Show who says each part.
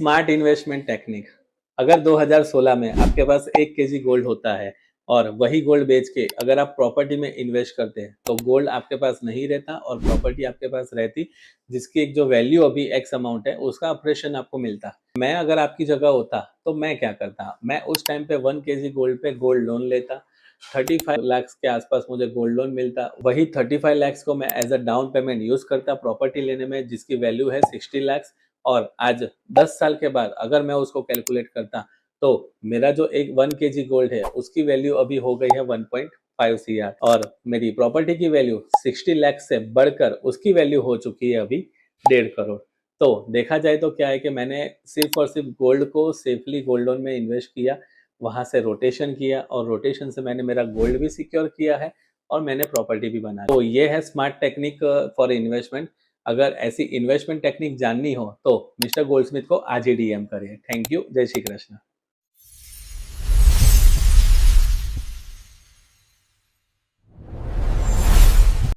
Speaker 1: Smart investment technique. अगर 2016 में आपके पास 1 केजी गोल्ड होता है और वही गोल्ड बेच के अगर आप प्रॉपर्टी में इन्वेस्ट करते हैं तो गोल्ड आपके पास नहीं रहता और प्रॉपर्टी आपके पास रहती, जिसकी एक जो वैल्यू अभी एक्स अमाउंट है उसका ऑपरेशन आपको मिलता। मैं अगर आपकी जगह होता तो मैं क्या करता, मैं उस टाइम पे 1 केजी गोल्ड पे गोल्ड लोन लेता। 35 लाख के आसपास मुझे गोल्ड लोन मिलता। वही 35 लाख को मैं as a down payment use करता प्रॉपर्टी लेने में, जिसकी वैल्यू है 60 लाख। और आज 10 साल के बाद अगर मैं उसको कैलकुलेट करता तो मेरा जो एक 1 केजी गोल्ड है उसकी वैल्यू अभी हो गई है 1.5 CR और मेरी प्रॉपर्टी की वैल्यू 60 लाख से बढ़कर उसकी वैल्यू हो चुकी है अभी 1.5 करोड़। तो देखा जाए तो क्या है कि मैंने सिर्फ और सिर्फ गोल्ड को सेफली गोल्ड लोन में इन्वेस्ट किया, वहां से रोटेशन किया और रोटेशन से मैंने मेरा गोल्ड भी सिक्योर किया है और मैंने प्रॉपर्टी भी बना ली। तो ये है स्मार्ट टेक्निक फॉर इन्वेस्टमेंट। अगर ऐसी इन्वेस्टमेंट टेक्निक जाननी हो तो मिस्टर गोल्डस्मिथ को आज ही DM करिए। Thank you. जय श्री कृष्ण।